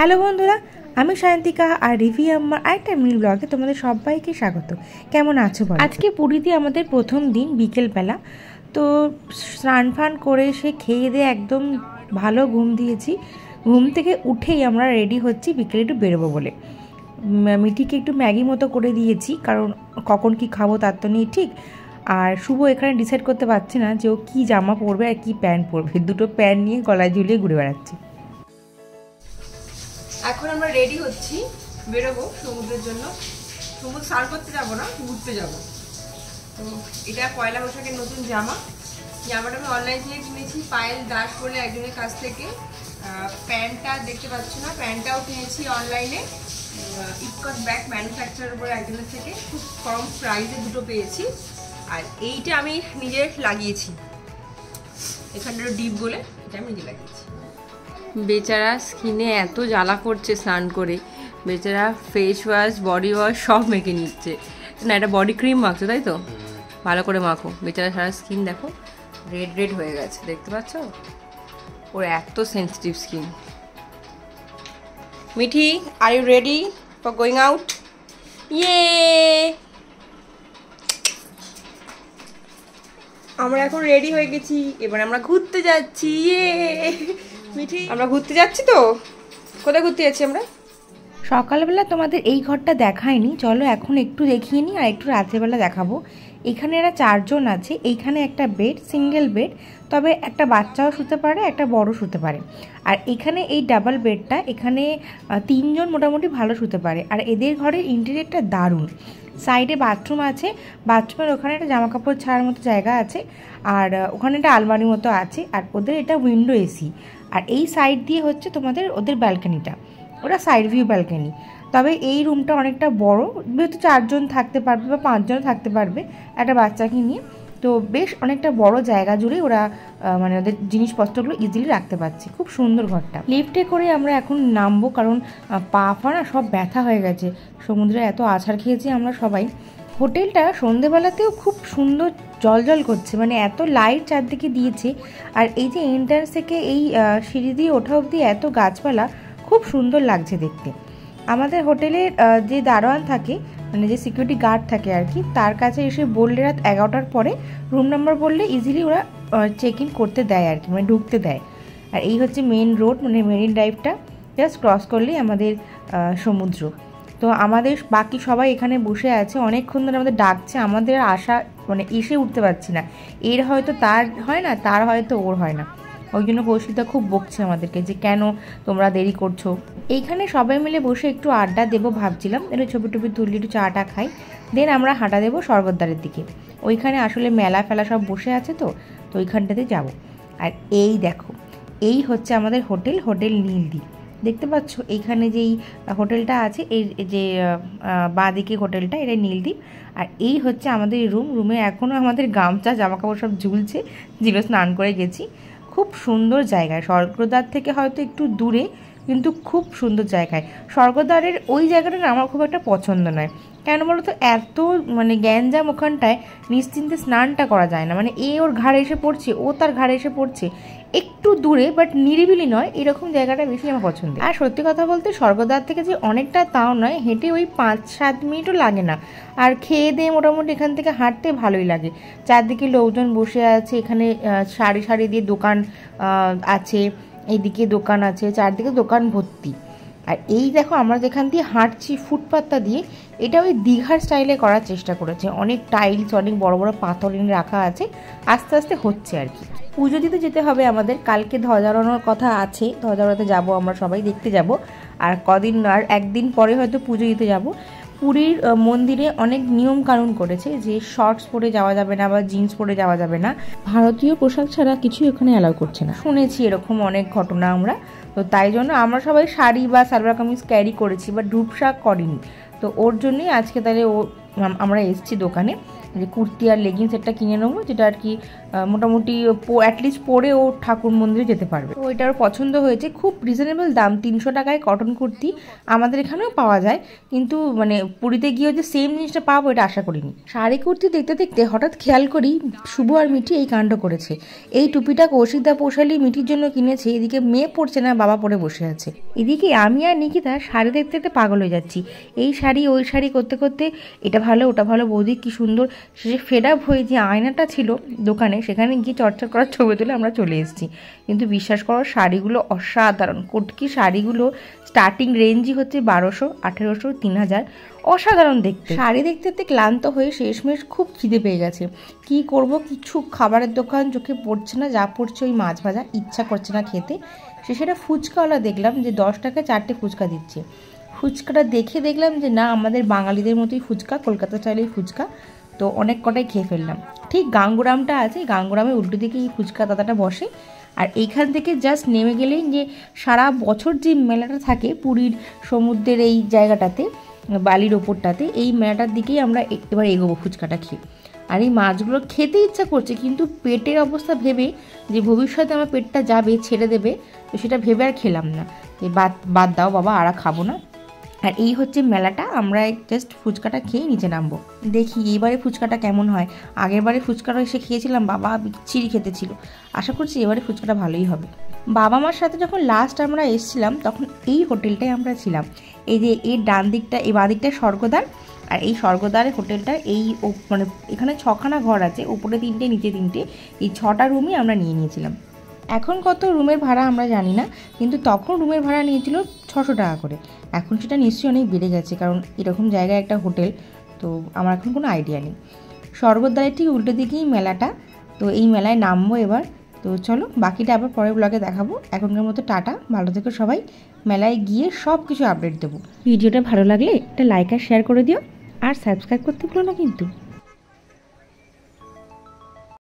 Hello বন্ধুরা, আমি সায়ন্তিকা আর রিভি আমার আরেকটা মিল ব্লগে তোমাদের সবাইকে স্বাগত। কেমন আছো বলো? আজকে পুরীতে আমাদের প্রথম দিন বিকেলবেলা। তো স্নান ফান করে সে খেয়ে দিয়ে একদম ভালো ঘুম দিয়েছি। ঘুম থেকে উঠেই আমরা রেডি হচ্ছি বিকেলে একটু বেরোবো বলে। মিঠিকে একটু ম্যাগি মতো করে দিয়েছি, কারণ কখন কি খাবো তার তো নেই ঠিক। আর শুভ এখানে ডিসাইড করতে পারছে না যে ও কী জামা পরবে আর কী প্যান্ট পরবে। দুটো প্যান্ট নিয়ে গলায় ঝুলিয়ে ঘুরে বেড়াচ্ছি। এখন আমরা রেডি হচ্ছি, বেরোবো সমুদ্রের জন্য। সমুদ্র স্নান করতে যাবো না, ঘুরতে যাবো। তো এটা পয়লা বৈশাখের নতুন জামাটা আমি অনলাইন থেকে কিনেছি পায়েল দাস বলে একজনের কাছ থেকে। প্যান্টটা দেখতে পাচ্ছ না, প্যান্টটাও কিনেছি অনলাইনে ইটকট ব্যাগ ম্যানুফ্যাকচারার বলে একজনের থেকে। খুব কম প্রাইসে দুটো পেয়েছি। আর এইটা আমি নিজে লাগিয়েছি, এখানটা ডিপ বলে এটা আমি নিজে লাগিয়েছি। বেচারা স্কিনে এত জ্বালা করছে স্নান করে, বেচারা ফেস ওয়াশ বডি ওয়াশ সব মেখে নিচ্ছে। না, এটা বডি ক্রিম মাখছো তাই তো? ভালো করে মাখো। বেচারা সারা স্কিন দেখো রেড রেড হয়ে গেছে, দেখতে পাচ্ছ? ওর এত sensitive skin. Mithi, are you ready for going out? Yeah, আমরা এখন রেডি হয়ে গেছি, এবার আমরা ঘুরতে যাচ্ছি। ইয়ে মিঠি, আমরা ঘুরতে যাচ্ছি। তো কোথায় ঘুরতে যাচ্ছি আমরা? সকালবেলা তোমাদের এই ঘরটা দেখায়নি, চলো এখন একটু দেখিয়ে নিই আর একটু রাত্রেবেলা দেখাবো। এখানে এরা 4 জন আছে। এইখানে একটা বেড, সিঙ্গেল বেড, তবে একটা বাচ্চাও শুতে পারে, একটা বড় শুতে পারে। আর এখানে এই ডাবল বেডটা, এখানে 3 জন মোটামুটি ভালো শুতে পারে। আর এদের ঘরের ইন্টেরিয়রটা দারুণ। সাইডে বাথরুম আছে, বাথরুমের ওখানে একটা জামা কাপড় ছাড়ার মতো জায়গা আছে, আর ওখানে একটা আলমারি মতো আছে। আর ওদের এটা উইন্ডো এসি। আর এই সাইড দিয়ে হচ্ছে তোমাদের ওদের ব্যালকনিটা, ওটা সাইড ভিউ ব্যালকনি। তবে এই রুমটা অনেকটা বড়, যেহেতু 4 জন থাকতে পারবে বা 5 জন থাকতে পারবে একটা বাচ্চাকে নিয়ে। তো বেশ অনেকটা বড় জায়গা জুড়ে ওরা মানে ওদের জিনিসপত্রগুলো ইজিলি রাখতে পারছে। খুব সুন্দর ঘরটা। লিফটে করে আমরা এখন নামবো, কারণ পা না সব ব্যথা হয়ে গেছে, সমুদ্রে এত আছাড় খেয়েছি আমরা সবাই। হোটেলটা সন্ধেবেলাতেও খুব সুন্দর জল করছে, মানে এত লাইট চারদিকে দিয়েছে। আর এই যে এন্ট্রান্স থেকে এই সিঁড়ি দিয়ে ওঠা অবধি এত গাছপালা, খুব সুন্দর লাগছে দেখতে। আমাদের হোটেলের যে দারোয়ান থাকে, মানে যে সিকিউরিটি গার্ড থাকে আর কি, তার কাছে এসে বললে রাত 11টার পরে রুম নাম্বার বললে ইজিলি ওরা চেক ইন করতে দেয় আর কি, মানে ঢুকতে দেয়। আর এই হচ্ছে মেন রোড, মানে মেরিন ড্রাইভটা জাস্ট ক্রস করলেই আমাদের সমুদ্র। তো আমাদের বাকি সবাই এখানে বসে আছে, অনেকক্ষণ ধরে আমাদের ডাকছে, আমাদের আশা মানে এসে উঠতে পারছি না। এর হয়তো তার হয় না, তার হয়তো ওর হয় না, ওই জন্য কৌশিকদা খুব বকছে আমাদেরকে যে কেন তোমরা দেরি করছো। এইখানে সবাই মিলে বসে একটু আড্ডা দেবো ভাবছিলাম, একটু ছবি টবি তুললে একটু চাটা খাই, দেন আমরা হাঁটা দেবো স্বর্গদ্বারের দিকে। ওইখানে আসলে মেলা ফেলা সব বসে আছে, তো ওইখানটাতে যাব। আর এই দেখো, এই হচ্ছে আমাদের হোটেল নীলদ্বীপ। দেখতে পাচ্ছ এইখানে যেই হোটেলটা আছে, এই যে বাঁদিকে হোটেলটা, এটা নীলদ্বীপ। আর এই হচ্ছে আমাদের রুমে এখনও আমাদের গামছা জামাকাপড় সব ঝুলছে, যেগুলো স্নান করে গেছি। খুব সুন্দর জায়গায়, স্বর্গদ্বার থেকে হয়তো একটু দূরে, কিন্তু খুব সুন্দর জায়গায়। স্বর্গদ্বারের ওই জায়গাটা না আমার খুব একটা পছন্দ নয়, কেন বলো তো? এত মানে গ্যাঞ্জাম ওখানটায়, নিশ্চিন্তে স্নানটা করা যায় না। মানে এ ওর ঘাড়ে এসে পড়ছে, ও তার ঘাড়ে এসে পড়ছে। একটু দূরে বাট নিরিবিলি নয়, এরকম জায়গাটা বেশি আমার পছন্দ। আর সত্যি কথা বলতে স্বর্গদ্বার থেকে যে অনেকটা তাও নয়, হেঁটে ওই 5-7 মিনিটও লাগে না। আর খেয়ে দিয়ে মোটামুটি এখান থেকে হাঁটতে ভালোই লাগে। চারদিকে লোকজন বসে আছে, এখানে সারি সারি দিয়ে দোকান আছে, এইদিকে দোকান আছে, চারদিকে দোকান ভর্তি। আর এই দেখো আমরা যেখান দিয়ে হাঁটছি ফুটপাতটা দিয়ে, এটা ওই দীঘার স্টাইলে করার চেষ্টা করেছে। অনেক টাইলস, অনেক বড় বড় পাথর এনে রাখা আছে, আস্তে আস্তে হচ্ছে আর কি। পুজো দিতে যেতে হবে আমাদের, কালকে ধ্বজারোহণের কথা আছে, ধ্বজারোহণে যাবো আমরা সবাই, দেখতে যাব। আর একদিন পরে হয়তো পুজো দিতে যাব। পুরীর মন্দিরে অনেক নিয়ম কানুন করেছে যে শর্টস পরে যাওয়া যাবে না বা জিন্স পরে যাওয়া যাবে না, ভারতীয় পোশাক ছাড়া কিছুই ওখানে অ্যালাউ করছে না। শুনেছি এরকম অনেক ঘটনা আমরা, তো তাই জন্য আমরা সবাই শাড়ি বা সালোয়ার কামিজ ক্যারি করেছি, বা ডুবসাক করিনি। তো ওর জন্যই আজকে তাহলে আমরা এসেছি দোকানে। যে কুর্তি আর লেগিংস একটা কিনে নেবো, যেটা আর কি মোটামুটি অ্যাটলিস্ট পরে ও ঠাকুর মন্দিরে যেতে পারবে। তো এটা ওর পছন্দ হয়েছে, খুব রিজনেবল দাম, 300 টাকায় কটন কুর্তি আমাদের এখানেও পাওয়া যায়, কিন্তু মানে পুরীতে গিয়েও যে সেম জিনিসটা পাবো এটা আশা করিনি। শাড়ি কুর্তি দেখতে দেখতে হঠাৎ খেয়াল করি শুভ আর মিঠি এই কাণ্ড করেছে। এই টুপিটা কৌশিকদা পোষালি মিঠির জন্য কিনেছে, এদিকে মেয়ে পড়ছে না, বাবা পরে বসে আছে। এদিকে আমি আর নিকিতা শাড়ি দেখতে দেখতে পাগল হয়ে যাচ্ছি, এই শাড়ি ওই শাড়ি করতে করতে এটা ভালো ওটা ভালো, বৌদি কি সুন্দর। শেষে ফেড আপ হয়ে যে আয়নাটা ছিল দোকানে সেখানে গিয়ে চর্চা করার ছবি তুলে আমরা চলে এসেছি। কিন্তু বিশ্বাস করো শাড়িগুলো অসাধারণ, কটকি শাড়িগুলো স্টার্টিং রেঞ্জই হচ্ছে 1200, 1800, 3000, অসাধারণ দেখতে। শাড়ি দেখতে দেখতে ক্লান্ত হয়ে শেষমেশ খুব খিদে পেয়ে গেছে, কি করব কিছু খাবারের দোকান চোখে পড়ছে না, যা পড়ছে ওই মাছ ভাজা, ইচ্ছা করছে না খেতে। সেটা ফুচকাওয়ালা দেখলাম যে 10 টাকায় 4টে ফুচকা দিচ্ছে। ফুচকাটা দেখে দেখলাম যে না, আমাদের বাঙালিদের মতোই ফুচকা, কলকাতা স্টাইলের ফুচকা। তো অনেক কটাই খেয়ে ফেললাম। ঠিক গাঙ্গুরামটা আছে, গাঙ্গুরামের উল্টো দিকে এই ফুচকা দাদাটা বসে। আর এইখান থেকে জাস্ট নেমে গেলেই যে সারা বছর যে মেলাটা থাকে পুরীর সমুদ্রের এই জায়গাটাতে, বালির ওপরটাতে, এই মেলাটার দিকেই আমরা এবার এগোবো ফুচকাটা খেয়ে। আর এই মাছগুলো খেতে ইচ্ছা করছে, কিন্তু পেটের অবস্থা ভেবে যে ভবিষ্যতে আমার পেটটা যাবে, ছেড়ে দেবে, তো সেটা ভেবে আর খেলাম না, যে বাদ দাও বাবা, আর খাবো না। আর এই হচ্ছে মেলাটা, আমরা জাস্ট ফুচকাটা খেয়ে নিচে নামবো। দেখি এবারে ফুচকাটা কেমন হয়। আগের বারে ফুচকাটা এসে খেয়েছিলাম, বাবা বিচ্ছিরি খেতে ছিল, আশা করছি এবারে ফুচকাটা ভালোই হবে। বাবা মার সাথে যখন লাস্ট আমরা এসেছিলাম তখন এই হোটেলটায় আমরা ছিলাম। এই যে এর ডান দিকটা, এই বাঁ দিকটা স্বর্গদ্বার, আর এই স্বর্গদ্বারের হোটেলটা এই মানে এখানে 6খানা ঘর আছে, উপরে 3টে নিচে 3টে, এই 6টা রুমই আমরা নিয়ে নিয়েছিলাম। এখন কত রুমের ভাড়া আমরা জানি না, কিন্তু তখন রুমের ভাড়া নিয়েছিল 600 টাকা করে। এখন সেটা নিশ্চয়ই অনেক বেড়ে গেছে, কারণ এরকম জায়গায় একটা হোটেল, তো আমার এখন কোনো আইডিয়া নেই। স্বর্গদ্বারের ঠিক উল্টো দিকেই মেলাটা, তো এই মেলায় নামবো এবার। তো চলো বাকিটা আবার পরের ব্লগে দেখাবো। এখনকার মতো টাটা, ভালো থেকো সবাই, মেলায় গিয়ে সব কিছু আপডেট দেবো। ভিডিওটা ভালো লাগলে একটা লাইক আর শেয়ার করে দিও, আর সাবস্ক্রাইব করতে ভুলো না কিন্তু।